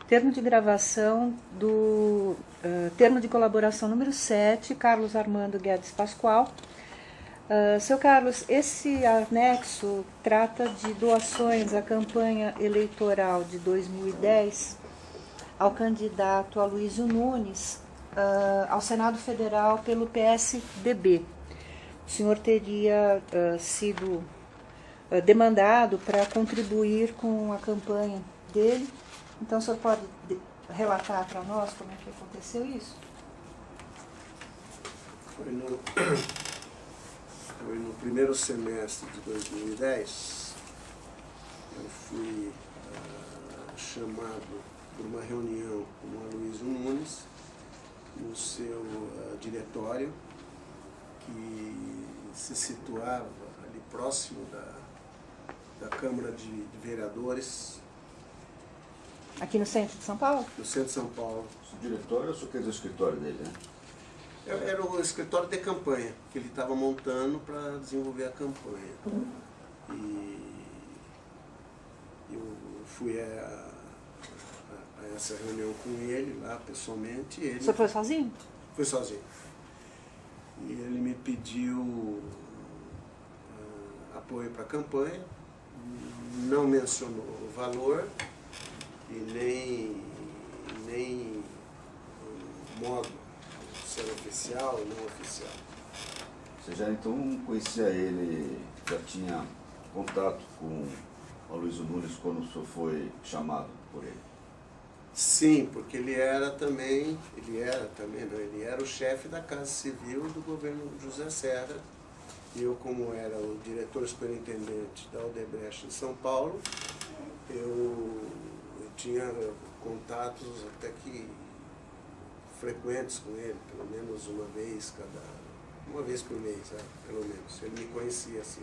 Termo de gravação do termo de colaboração número 7, Carlos Armando Guedes Pascoal. Seu Carlos, esse anexo trata de doações à campanha eleitoral de 2010 ao candidato Aloysio Nunes ao Senado Federal pelo PSDB. O senhor teria sido demandado para contribuir com a campanha dele. Então, o senhor pode relatar para nós como é que aconteceu isso? Foi no primeiro semestre de 2010, eu fui chamado por uma reunião com o Aloysio Nunes no seu diretório, que se situava ali próximo da Câmara de Vereadores. Aqui no centro de São Paulo? No centro de São Paulo. O diretório, ou só quer dizer o escritório dele, né? Era o escritório de campanha, que ele estava montando para desenvolver a campanha. E eu fui a essa reunião com ele lá, pessoalmente. E ele... O senhor foi sozinho? Fui sozinho. E ele me pediu apoio para a campanha, não mencionou o valor e nem o modo, se era oficial ou não oficial. Você já então conhecia ele, já tinha contato com o Aloysio Nunes quando o senhor foi chamado por ele? Sim, porque ele era o chefe da Casa Civil do governo José Serra. E eu, como era o diretor superintendente da Odebrecht em São Paulo, eu tinha contatos até que frequentes com ele, pelo menos uma vez por mês, pelo menos. Ele me conhecia assim.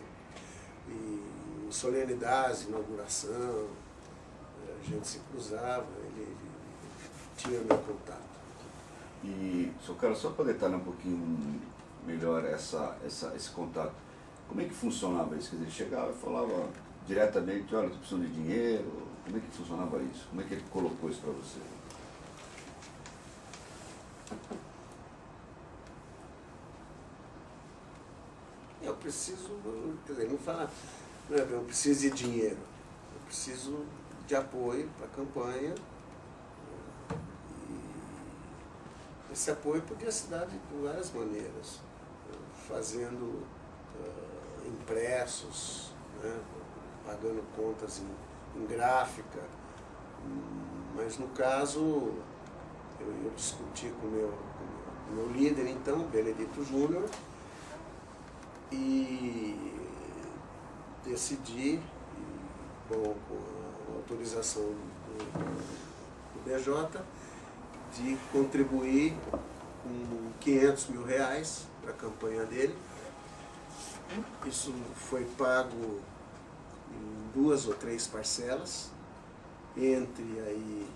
E em solenidades, inauguração, a gente se cruzava, ele tinha meu contato. E, seu Carlos, só para detalhar um pouquinho melhor esse contato, como é que funcionava isso? Quer dizer, ele chegava e falava diretamente, olha, estou precisando de dinheiro, como é que funcionava isso? Como é que ele colocou isso para você? Eu preciso, quer dizer, não fala, eu preciso de dinheiro, eu preciso de apoio para a campanha. E esse apoio podia se dar de várias maneiras, fazendo impressos, né, pagando contas em gráfica, mas no caso eu discuti com o meu líder então, Benedito Júnior, e decidi, com a autorização do BJ, de contribuir com R$500 mil para a campanha dele. Isso foi pago em 2 ou 3 parcelas, entre aí,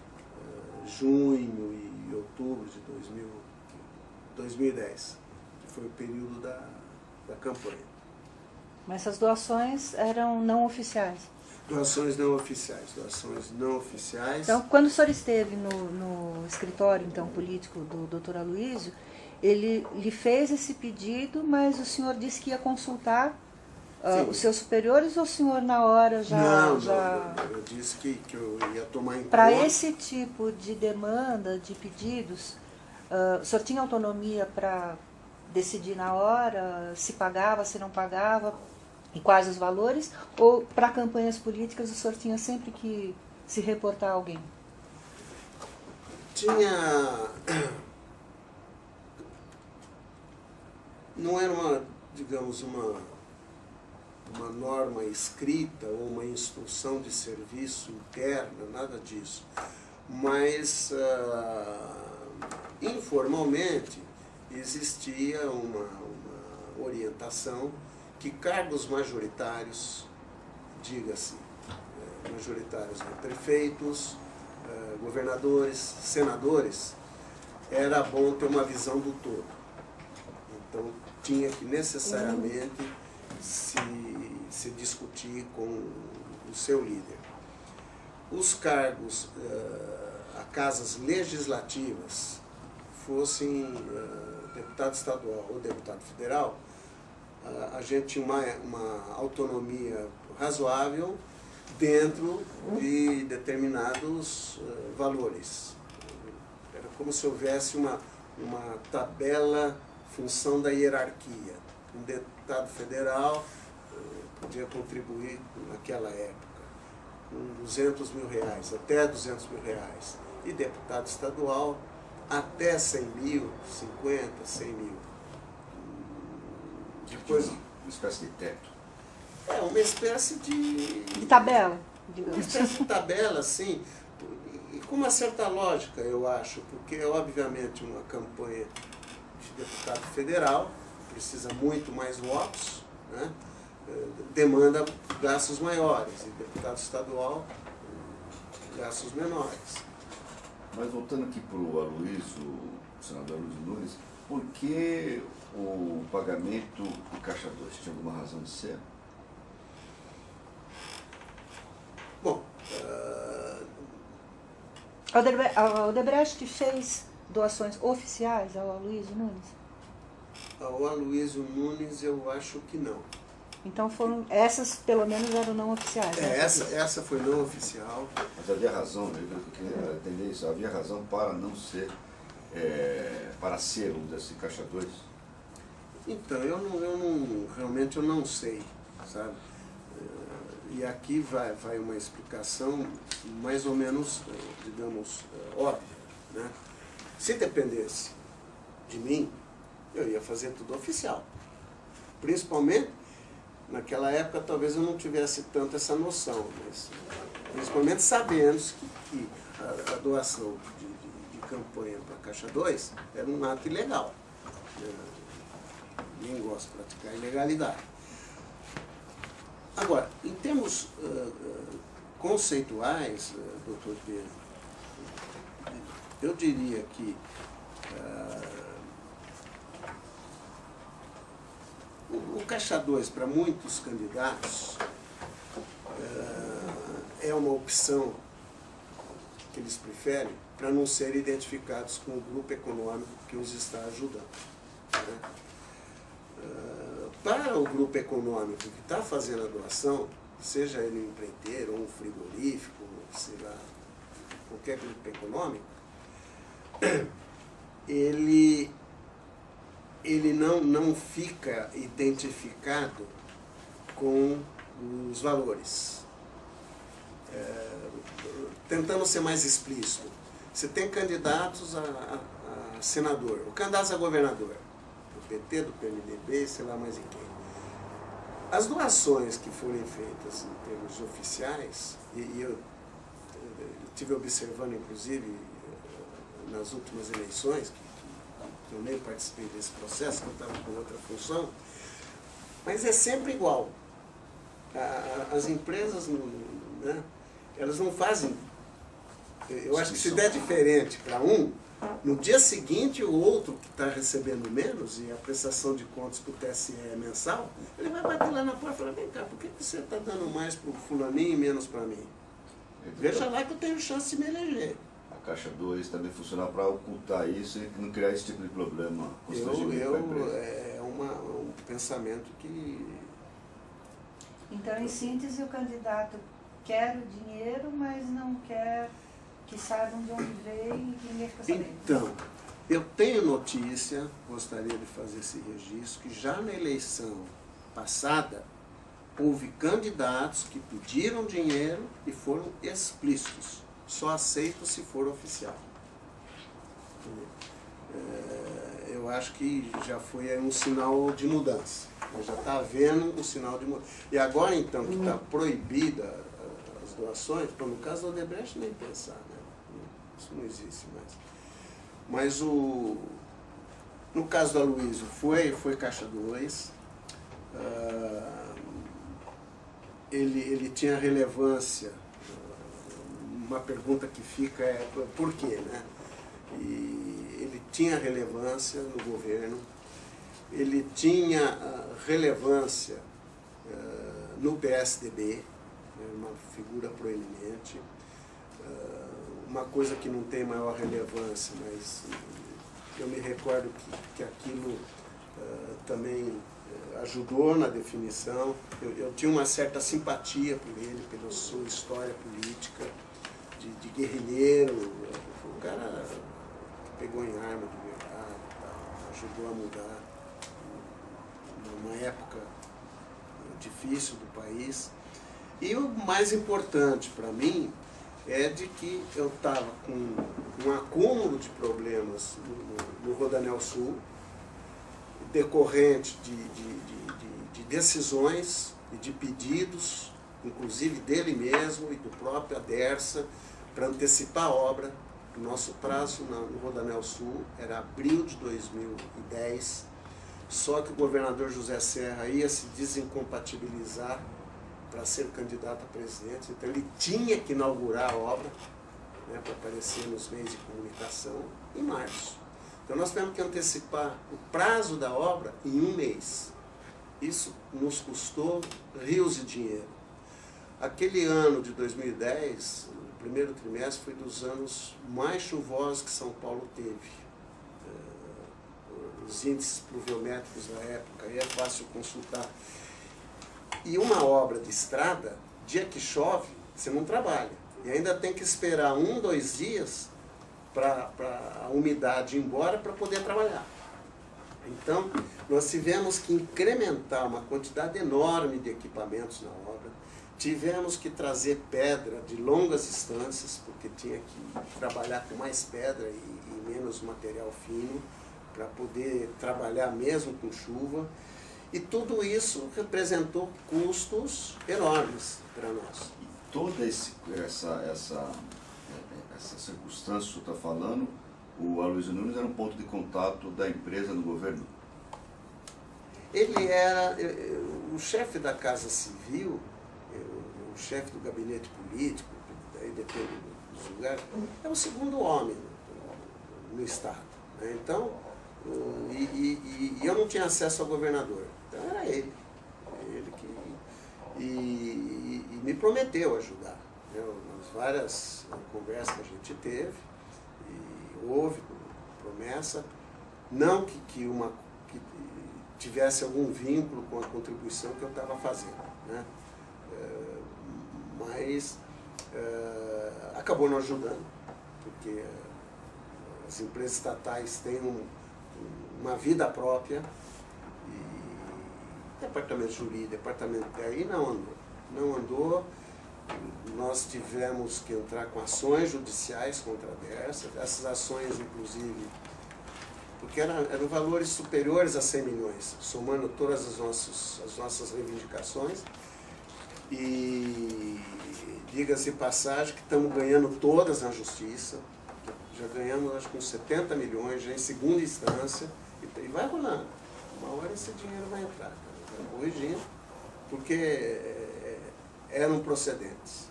junho e outubro de 2010, que foi o período da campanha. Mas essas doações eram não oficiais? Doações não oficiais, doações não oficiais. Então, quando o senhor esteve no escritório então, político do Dr. Aloysio, ele lhe fez esse pedido, mas o senhor disse que ia consultar os seus superiores, ou o senhor na hora já... Não, eu disse que eu ia tomar em conta... Para esse tipo de demanda, de pedidos, o senhor tinha autonomia para decidir na hora se pagava, se não pagava, e quais os valores, ou para campanhas políticas o senhor tinha sempre que se reportar a alguém? Tinha... Não era digamos, uma norma escrita ou uma instrução de serviço interna, nada disso. Mas, informalmente, existia uma orientação que cargos majoritários, diga-se, majoritários de prefeitos, governadores, senadores, era bom ter uma visão do todo. Então, tinha que necessariamente se discutir com o seu líder. Os cargos casas legislativas, fossem deputado estadual ou deputado federal, a gente tinha uma autonomia razoável dentro de determinados valores. Era como se houvesse uma tabela função da hierarquia. Um deputado federal podia contribuir naquela época com R$200 mil, até R$200 mil. E deputado estadual até 100 mil, 50, 100 mil. Depois, uma espécie de teto. uma espécie de tabela, uma digamos. espécie de tabela, assim, e com uma certa lógica, eu acho, porque, obviamente, uma campanha de deputado federal precisa muito mais votos, né? Demanda gastos maiores, e deputado estadual, gastos menores. Mas voltando aqui para o Aloysio, o senador Aloysio Nunes, por que o pagamento do Caixa 2? Tinha alguma razão de ser? Bom, A Odebrecht fez doações oficiais ao Aloysio Nunes? ao Aloysio Nunes eu acho que não. Então essas pelo menos eram não oficiais. Né? Essa foi não oficial. Mas havia razão, eu queria entender isso, havia razão para não ser, para ser, vamos dizer assim, Caixa 2? Então, realmente eu não sei, sabe? E aqui vai uma explicação mais ou menos, digamos, óbvia, né? Se dependesse de mim, eu ia fazer tudo oficial. Principalmente, naquela época talvez eu não tivesse tanto essa noção, mas principalmente sabendo que a doação de campanha para a Caixa 2 era um ato ilegal. Ninguém gosta de praticar ilegalidade. Agora, em termos conceituais, doutor Pedro, eu diria que o Caixa 2, para muitos candidatos, é uma opção que eles preferem para não serem identificados com o grupo econômico que os está ajudando, né? Para o grupo econômico que está fazendo a doação, seja ele um empreiteiro, ou um frigorífico, sei lá, qualquer grupo econômico, ele não fica identificado com os valores. Tentando ser mais explícito, você tem candidatos a senador, ou candidatos a governador, do PT, do PMDB, sei lá mais em quem. As doações que forem feitas em termos oficiais, e eu estive observando, inclusive, nas últimas eleições, que eu nem participei desse processo, que eu estava com outra função, mas é sempre igual. As empresas, né, elas não fazem... Eu acho que se der diferente para um, no dia seguinte o outro que está recebendo menos, e a prestação de contas para o TSE é mensal, ele vai bater lá na porta e falar, vem cá, por que você está dando mais para o fulaninho e menos para mim? Veja lá que eu tenho chance de me eleger. A Caixa 2 também funciona para ocultar isso e não criar esse tipo de problema. É um pensamento que... Então, em síntese, o candidato quer o dinheiro, mas não quer que saibam de onde veio e que ninguém fica sabendo. Então, eu tenho notícia, gostaria de fazer esse registro, que já na eleição passada, houve candidatos que pediram dinheiro e foram explícitos. Só aceito se for oficial. Eu acho que já foi um sinal de mudança. Já está havendo um sinal de mudança. E agora, então, que está proibida as doações, no caso da Odebrecht, nem pensar, né? Isso não existe mais. Mas no caso do Aloysio, foi Caixa 2. Ele tinha relevância. Uma pergunta que fica é por quê, né? E ele tinha relevância no governo, ele tinha relevância no PSDB, uma figura proeminente, uma coisa que não tem maior relevância, mas eu me recordo que aquilo também ajudou na definição. Eu tinha uma certa simpatia por ele, pela sua história política, de guerrilheiro. O cara pegou em arma de verdade, ajudou a mudar numa época difícil do país. E o mais importante para mim é de que eu estava com um acúmulo de problemas no Rodanel Sul, decorrente de decisões e de pedidos, inclusive dele mesmo e do próprio Adersa, para antecipar a obra. O nosso prazo no Rodanel Sul era abril de 2010, só que o governador José Serra ia se desincompatibilizar para ser candidato a presidente, então ele tinha que inaugurar a obra, né, para aparecer nos meios de comunicação, em março. Então nós tivemos que antecipar o prazo da obra em 1 mês. Isso nos custou rios de dinheiro. Aquele ano de 2010, o primeiro trimestre, foi dos anos mais chuvosos que São Paulo teve. Os índices pluviométricos da época, aí é fácil consultar. E uma obra de estrada, dia que chove, você não trabalha. E ainda tem que esperar 1, 2 dias para a umidade ir embora para poder trabalhar. Então, nós tivemos que incrementar uma quantidade enorme de equipamentos na obra. Tivemos que trazer pedra de longas distâncias, porque tinha que trabalhar com mais pedra e menos material fino, para poder trabalhar mesmo com chuva. E tudo isso representou custos enormes para nós. E toda essa circunstância que o senhor está falando, o Aloysio Nunes era um ponto de contato da empresa no governo? Ele era o chefe da Casa Civil, o chefe do gabinete político, aí depende dos lugares, é o segundo homem no Estado, né? Então, e eu não tinha acesso ao governador, então era ele que me prometeu ajudar, né? Nas várias conversas que a gente teve, e houve promessa, não que tivesse algum vínculo com a contribuição que eu estava fazendo, né? Mas acabou não ajudando, porque as empresas estatais têm uma vida própria, e departamento jurídico, departamento TI não andou. Nós tivemos que entrar com ações judiciais contra a Adersa, essas ações inclusive, porque eram valores superiores a 100 milhões, somando todas as nossas reivindicações. E diga-se passagem que estamos ganhando todas na justiça, já ganhamos acho que uns 70 milhões, já em segunda instância, e vai rolando. Uma hora esse dinheiro vai entrar, vai corrigindo, porque eram procedentes.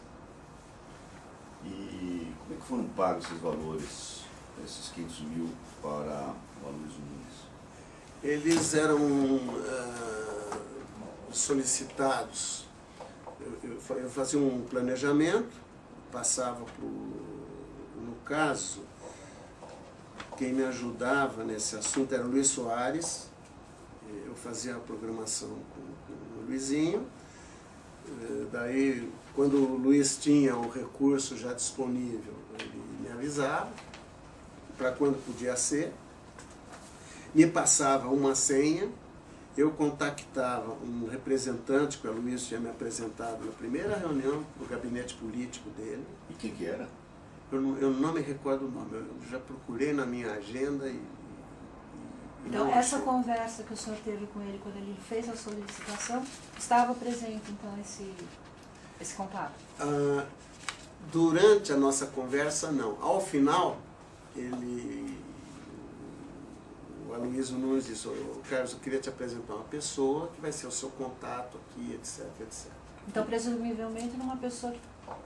E como é que foram pagos esses valores, esses 500 mil para o Aloysio Nunes? Eles eram solicitados. Eu fazia um planejamento, passava no caso, quem me ajudava nesse assunto era o Luiz Soares, eu fazia a programação com o Luizinho, daí quando o Luiz tinha o recurso já disponível, ele me avisava para quando podia ser, me passava uma senha, eu contactava um representante que o Luiz tinha me apresentado na primeira reunião do gabinete político dele. E quem que era? Eu não me recordo o nome, eu já procurei na minha agenda Então, essa conversa que o senhor teve com ele quando ele fez a solicitação, estava presente, então, esse contato? Durante a nossa conversa, não. Ao final, o Aloysio Nunes disse: Carlos, eu queria te apresentar uma pessoa que vai ser o seu contato aqui, etc, etc. Então, presumivelmente, uma pessoa que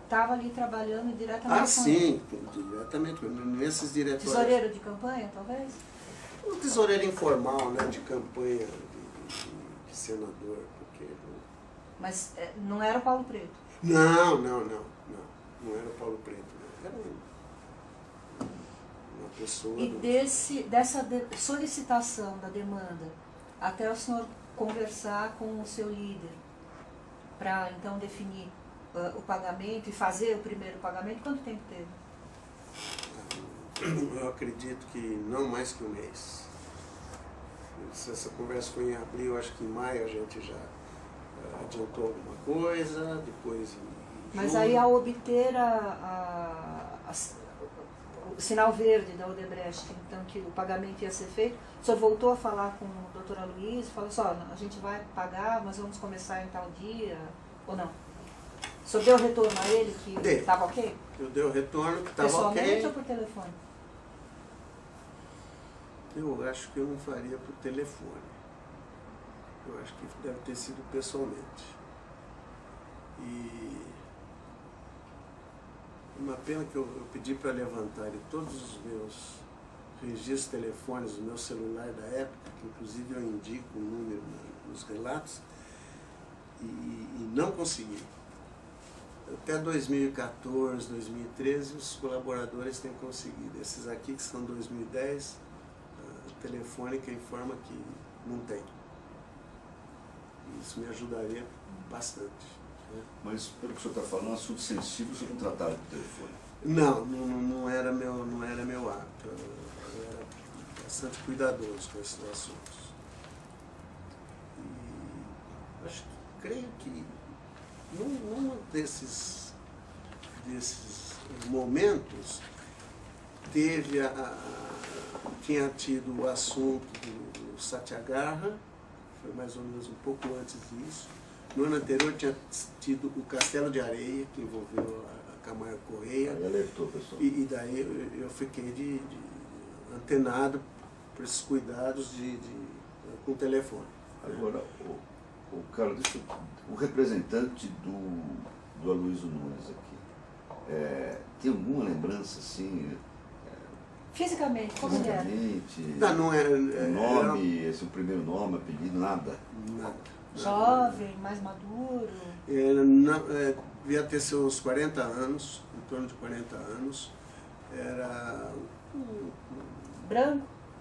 estava ali trabalhando diretamente com sim, diretamente, nesses diretórios. Tesoureiro de campanha, talvez? Um tesoureiro informal, né, de campanha de senador. Porque... Mas não era o Paulo Preto? Não era o Paulo Preto. Era pessoa. E dessa solicitação da demanda, até o senhor conversar com o seu líder, para então definir o pagamento e fazer o primeiro pagamento, quanto tempo teve? Eu acredito que não mais que um mês. Essa conversa foi em abril, acho que em maio a gente já adiantou alguma coisa, depois em Mas julho. aí ao obter o sinal verde da Odebrecht, então que o pagamento ia ser feito, o senhor voltou a falar com o doutor Aloysio e falou assim, ó, a gente vai pagar, mas vamos começar em tal dia, ou não? O senhor deu retorno a ele que estava ok? Eu dei o retorno que estava ok. Pessoalmente ou por telefone? Eu acho que eu não faria por telefone. Eu acho que deve ter sido pessoalmente. E uma pena que eu pedi para levantarem todos os meus registros telefônicos do meu celular da época, que inclusive eu indico o número nos relatos, e não consegui. Até 2014, 2013, os colaboradores têm conseguido. Esses aqui, que são 2010, a Telefônica informa que não tem. Isso me ajudaria bastante. Né? Mas, pelo que o senhor está falando, assunto sensível, o senhor não tratava por telefone? Não era meu hábito. Eu era bastante cuidadoso com esses assuntos. E creio que num desses momentos tinha tido o assunto do Satyagraha, foi mais ou menos um pouco antes disso. No ano anterior tinha tido o Castelo de Areia, que envolveu a Camargo Correia. Aí alertou, pessoal. E daí eu fiquei de antenado por esses cuidados com o telefone. Agora, o Carlos, o representante do Aloysio Nunes aqui, tem alguma lembrança assim? Fisicamente, como ele era? Não era. Nome, esse é o primeiro nome, apelido, nada? Nada. Jovem, mais maduro? Devia ter seus 40 anos, em torno de 40 anos. Era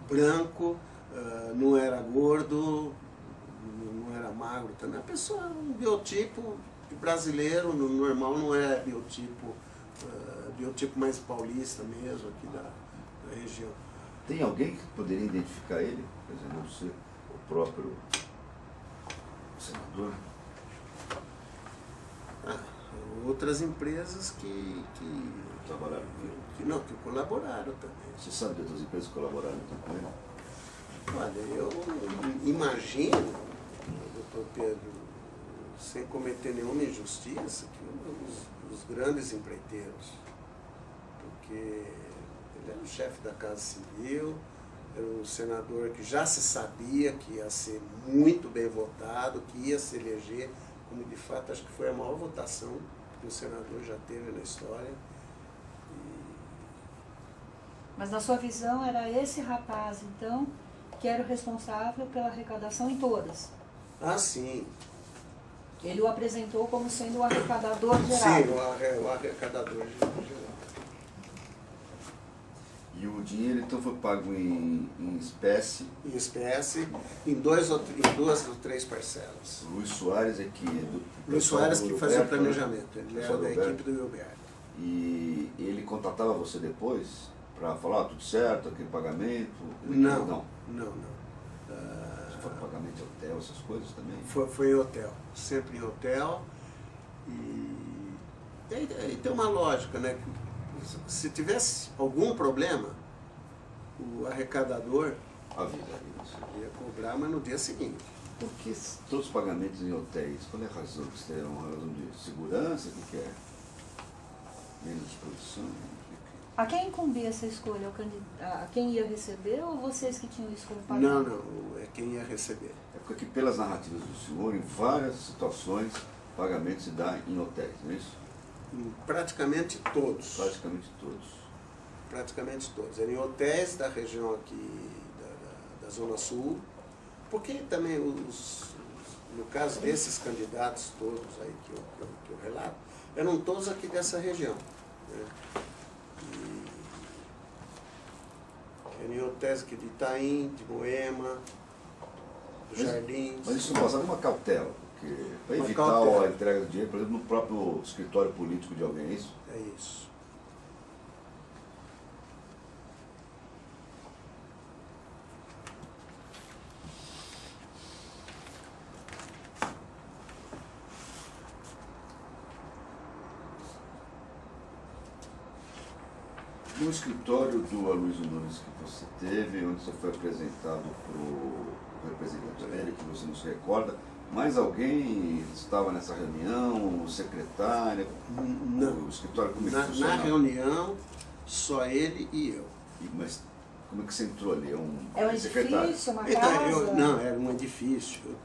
branco, não era gordo, não era magro também. A pessoa, um biotipo brasileiro, normal, não é biotipo mais paulista mesmo, aqui da região. Tem alguém que poderia identificar ele? Por exemplo, você, o próprio senador? Outras empresas que Trabalharam que colaboraram também. Você sabe de outras empresas que colaboraram então com ele? Olha, eu imagino, doutor Pedro, sem cometer nenhuma injustiça, que os grandes empreiteiros, porque ele era o chefe da Casa Civil, era um senador que já se sabia que ia ser muito bem votado, que ia se eleger, como de fato acho que foi a maior votação que o senador já teve na história. Mas na sua visão era esse rapaz, então, que era o responsável pela arrecadação em todas? Ah, sim. Ele o apresentou como sendo o arrecadador geral? Sim, o arrecadador geral. E o dinheiro então foi pago em espécie? Em espécie, em duas ou três parcelas. Luiz Soares é que... Luiz Soares que fazia o Roberto, planejamento, ele pessoal era da do equipe do Gilberto. E ele contatava você depois para falar tudo certo, aquele pagamento? Não. Você foi pagamento de hotel, essas coisas também? Foi em hotel, sempre em hotel. E tem uma lógica, né? Que se tivesse algum problema, o arrecadador ia cobrar, mas no dia seguinte. Por que todos os pagamentos em hotéis? Qual é a razão? Você tem uma razão de segurança? O que é? Menos produção? A quem incumbia essa escolha? A quem ia receber ou vocês que tinham isso como pagamento? Não, é quem ia receber. É porque pelas narrativas do senhor, em várias situações, pagamento se dá em hotéis, não é isso? Praticamente todos. Praticamente todos. Eram em hotéis da região aqui, da Zona Sul, porque também no caso desses candidatos todos aí que eu relato, eram todos aqui dessa região. Né? tese aqui de Itaim, de Moema, dos Jardins. Mas isso não passava uma cautela, porque para Uma evitar cautela. a entrega do dinheiro, por exemplo, no próprio escritório político de alguém, é isso? É isso. No escritório do Aloysio Nunes que você teve, onde você foi apresentado para o representante dele, que você não se recorda, mais alguém estava nessa reunião, secretária? Não. O escritório como é que Na funcionava? reunião, só ele e eu. Mas como é que você entrou ali? É um secretário? edifício, uma Então, casa? não, era um edifício. Eu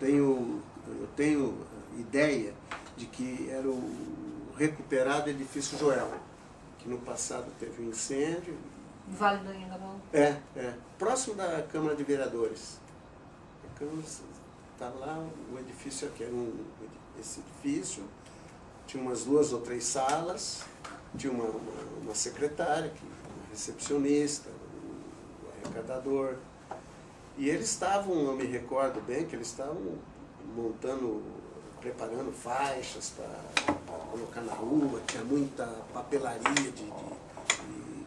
tenho ideia de que era o recuperado edifício Joel, que no passado teve um incêndio. Vale do Anhangabaú? É. Próximo da Câmara de Vereadores. A Câmara está lá, o edifício aqui era esse edifício, tinha umas 2 ou 3 salas, tinha uma secretária, uma recepcionista, o arrecadador. E eles estavam, eu me recordo bem, que eles estavam preparando faixas para colocar na rua, tinha muita papelaria de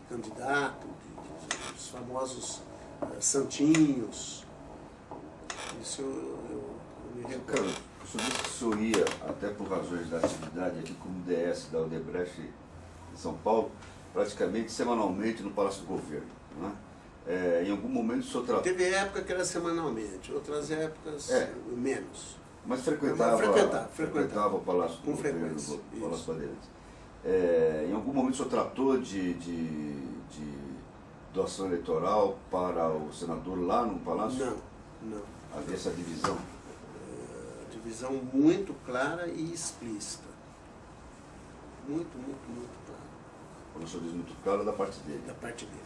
candidato, dos famosos santinhos. Isso eu me recordo. O senhor disse que o senhor ia, até por razões da atividade aqui como DS da Odebrecht em São Paulo, praticamente semanalmente no Palácio do Governo, né? Em algum momento o senhor tratou... Teve época que era semanalmente, outras épocas menos. Mas frequentava o Palácio do Com Governo, frequência, o Palácio isso. Bandeirantes. Em algum momento o senhor tratou de doação eleitoral para o senador lá no Palácio? Não. Havia essa divisão? Divisão muito clara e explícita. Muito clara. Quando o senhor diz muito claro, da parte dele. Da parte dele.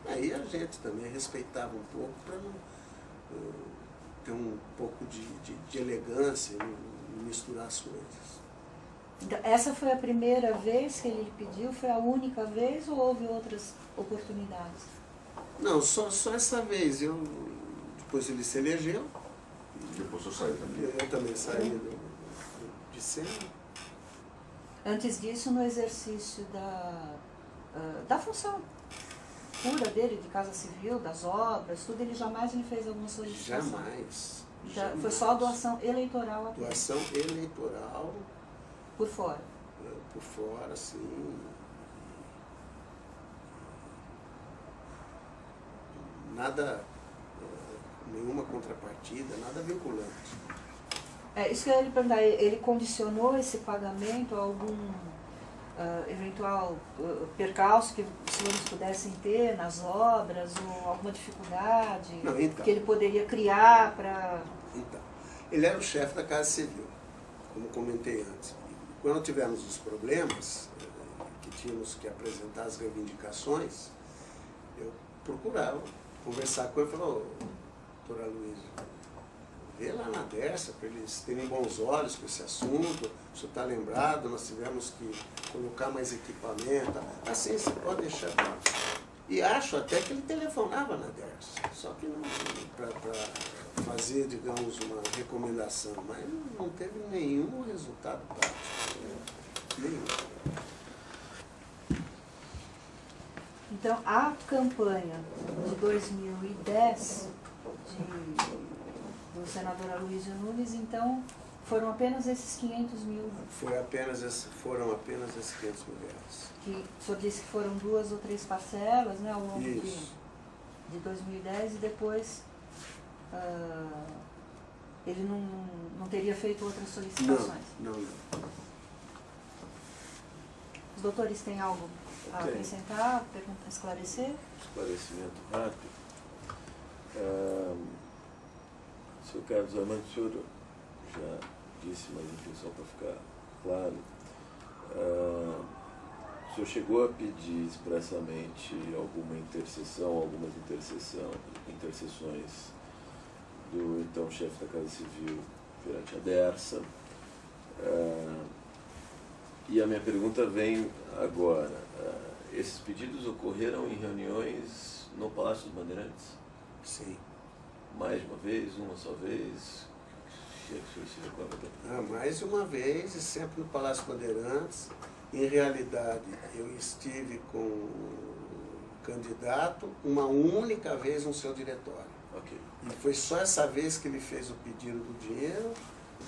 Aí a gente também respeitava um pouco para não ter um pouco de elegância e misturar as coisas. Então, essa foi a primeira vez que ele pediu? Foi a única vez ou houve outras oportunidades? Não, só essa vez. Depois ele se elegeu. Depois o senhor saiu também? Eu também saí de cena. Antes disso, no exercício da função pura dele, de Casa Civil, das obras, tudo, ele jamais fez alguma solicitação? Jamais. Foi só a doação eleitoral apenas? Doação eleitoral. Por fora? Por fora, sim. Nada, nenhuma contrapartida, nada vinculante. Isso que eu ia lhe perguntar, ele condicionou esse pagamento a algum eventual percalço que os senhores pudessem ter nas obras ou alguma dificuldade que ele poderia criar para... Então, ele era o chefe da Casa Civil, como comentei antes. Quando tivemos os problemas, que tínhamos que apresentar as reivindicações, eu procurava conversar com ele e falava: doutor Aloysio, vê lá na Dersa para eles terem bons olhos com esse assunto, o senhor está lembrado, nós tivemos que colocar mais equipamento, assim você pode deixar. E acho até que ele telefonava na Dersa, só que não para fazer, digamos, uma recomendação, mas não teve nenhum resultado prático. Nenhum. Então, a campanha de 2010 do senador Aloysio Nunes, então, foram apenas esses 500 mil? Foram apenas esses 500 mil reais. Que o senhor disse que foram 2 ou 3 parcelas, né, ao longo Isso. de 2010, e depois ele não teria feito outras solicitações? Não. Os doutores têm algo a acrescentar, esclarecer? Esclarecimento rápido. Sr. Carlos Armando, o senhor já disse, mas enfim, só para ficar claro, o senhor chegou a pedir expressamente algumas intercessões do então chefe da Casa Civil perante a Dersa. E a minha pergunta vem agora. esses pedidos ocorreram em reuniões no Palácio dos Bandeirantes? Sim. Mais de uma vez, uma só vez? Se recorda? Mais de uma vez, e sempre no Palácio Bandeirantes. Em realidade, eu estive com o candidato uma única vez no seu diretório. Ok. E foi só essa vez que ele fez o pedido do dinheiro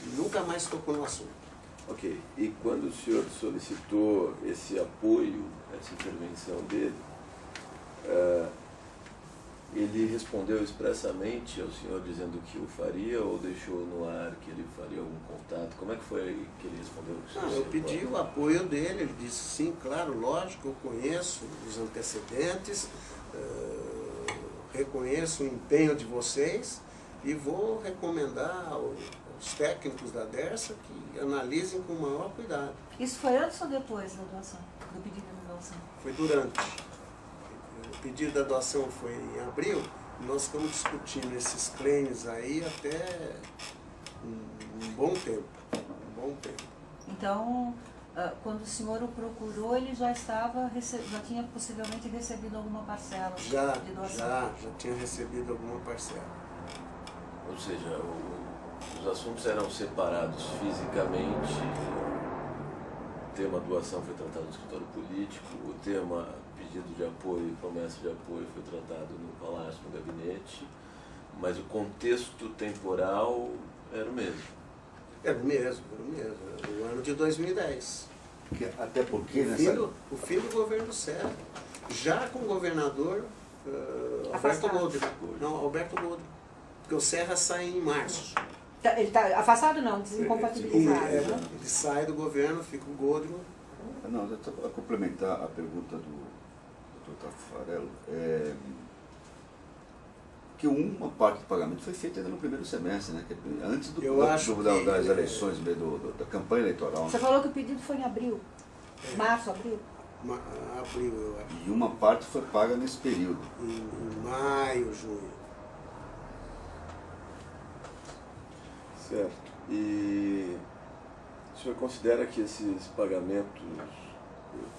e nunca mais tocou no assunto. Ok. E quando o senhor solicitou esse apoio, essa intervenção dele, ele respondeu expressamente ao senhor dizendo que o faria ou deixou no ar que ele faria algum contato? Como é que foi que ele respondeu? Eu pedi o apoio dele, ele disse sim, claro, lógico, eu conheço os antecedentes, reconheço o empenho de vocês e vou recomendar aos técnicos da Dersa que analisem com o maior cuidado. Isso foi antes ou depois da doação, do pedido de doação? Foi durante. O pedido da doação foi em abril, e nós ficamos discutindo esses claims aí até um bom tempo. Um bom tempo. Então, quando o senhor o procurou, ele já tinha possivelmente recebido alguma parcela de doação? Já tinha recebido alguma parcela. Ou seja, os assuntos eram separados fisicamente. O tema doação foi tratado no escritório político, o tema pedido de apoio e promessa de apoio foi tratado no palácio, no gabinete, mas o contexto temporal era o mesmo. Era o mesmo. O ano de 2010. Até porque O fim do governo Serra, já com o governador Alberto Goldman. Não, Alberto Goldman. Porque o Serra sai em março. Ele está afastado não, desincompatibilizado, né? Ele sai do governo, fica o Goldman. Não, para complementar a pergunta do Dr. Tafarello, que uma parte do pagamento foi feita ainda no primeiro semestre, né? Antes das eleições, da campanha eleitoral. Você falou que o pedido foi em abril, março, abril? Abril, eu acho. E uma parte foi paga nesse período. Em maio, junho. Certo. E o senhor considera que esses pagamentos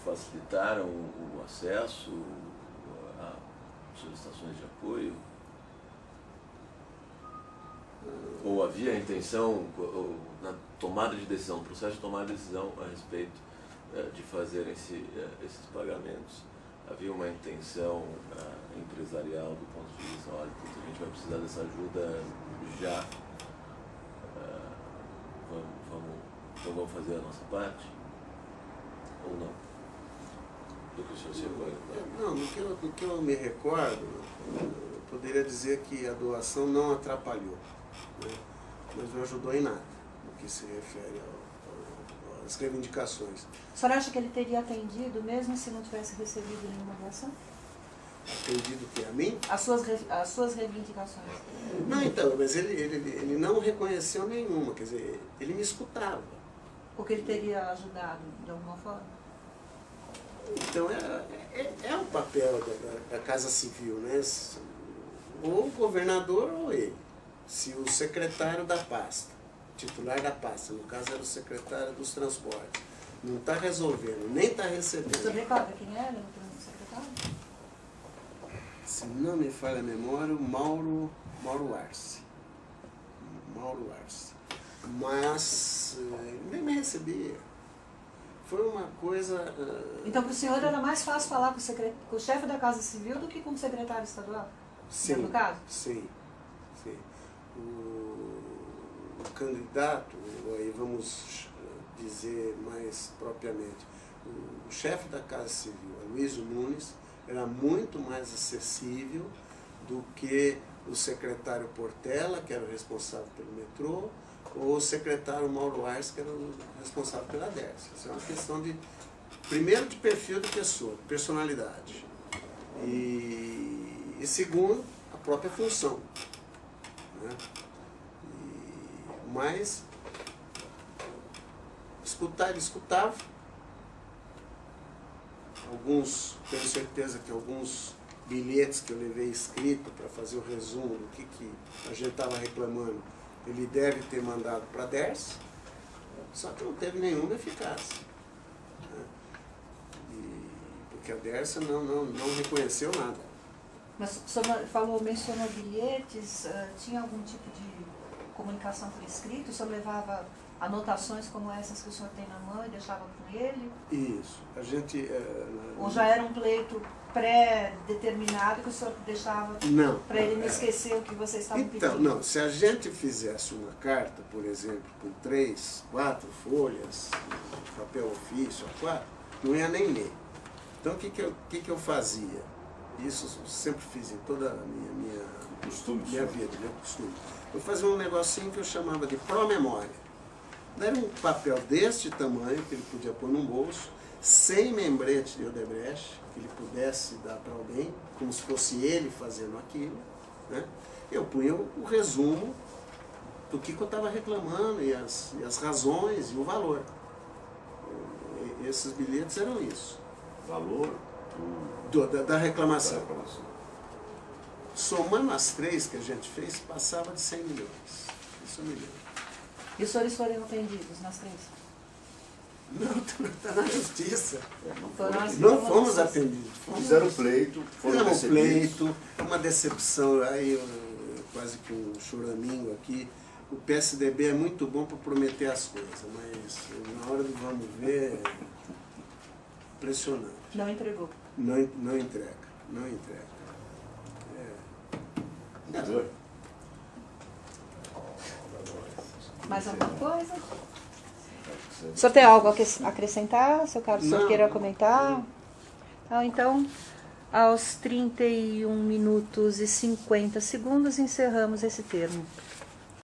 facilitaram o acesso a solicitações de apoio? Ou havia a intenção, na tomada de decisão, no processo de tomada de decisão a respeito de fazer esses pagamentos, havia uma intenção empresarial do ponto de vista, olha, a gente vai precisar dessa ajuda já, então vamos fazer a nossa parte? Ou não? Do que o senhor se recorda? Não, do que eu me recordo, eu poderia dizer que a doação não atrapalhou, né? Mas não ajudou em nada, no que se refere às reivindicações. O senhor acha que ele teria atendido, mesmo se não tivesse recebido nenhuma doação? Atendido o que? A mim? As suas reivindicações. Não, então, mas ele não reconheceu nenhuma, quer dizer, ele me escutava. Porque ele teria ajudado de alguma forma? Então, é o papel da Casa Civil, né? Ou o governador ou ele. Se o secretário da pasta, titular da pasta, no caso era o secretário dos transportes, não está resolvendo, nem está recebendo. Você recorda quem era o secretário? Se não me falha a memória, o Mauro Arce. Mauro Arce. Mas nem me recebia. Foi uma coisa... Então, para o senhor era mais fácil falar com o chefe da Casa Civil do que com o secretário estadual? Sim, no caso? Sim. O candidato, aí vamos dizer mais propriamente, o chefe da Casa Civil, Aloysio Nunes, era muito mais acessível do que o secretário Portela, que era o responsável pelo metrô, ou o secretário Mauro Arce, que era o responsável pela Dersa. Isso é uma questão primeiro, de perfil de pessoa, de personalidade. E segundo, a própria função, né? Mas ele escutava. Tenho certeza que alguns bilhetes que eu levei escrito para fazer o resumo do que a gente estava reclamando, ele deve ter mandado para a Dersa, só que não teve nenhuma eficácia. Né? porque a Dércia não reconheceu nada. Mas o senhor mencionou bilhetes, tinha algum tipo de comunicação por escrito? O senhor levava anotações como essas que o senhor tem na mão e deixava com ele? Isso. A gente... Ou já era um pleito pré-determinado que o senhor deixava para ele não esquecer o que vocês estavam pedindo? Então, não. Se a gente fizesse uma carta, por exemplo, com 3, 4 folhas, papel ofício, A4, não ia nem ler. Então, o que eu fazia? Isso eu sempre fiz em toda a minha vida, meu costume. Eu fazia um negocinho que eu chamava de pró-memória. Era um papel deste tamanho, que ele podia pôr num bolso, sem membrete de Odebrecht, que ele pudesse dar para alguém, como se fosse ele fazendo aquilo, né? Eu punha o resumo do que eu estava reclamando e as razões e o valor. Esses bilhetes eram isso. Valor Da reclamação. Somando as 3 que a gente fez, passava de 100 milhões. Isso eu me lembro. E os senhores foram atendidos nas 3? Não, está na justiça. Não fomos atendidos. Fizeram pleito, foram Fizemos recebidos. pleito, uma decepção, aí quase que um choramingo aqui. O PSDB é muito bom para prometer as coisas, mas na hora do vamos ver, é impressionante. Não entregou? Não entrega. Mais alguma coisa? O senhor tem algo a acrescentar, seu Carlos? O senhor queira comentar? Não, então, aos 31 minutos e 50 segundos, encerramos esse termo.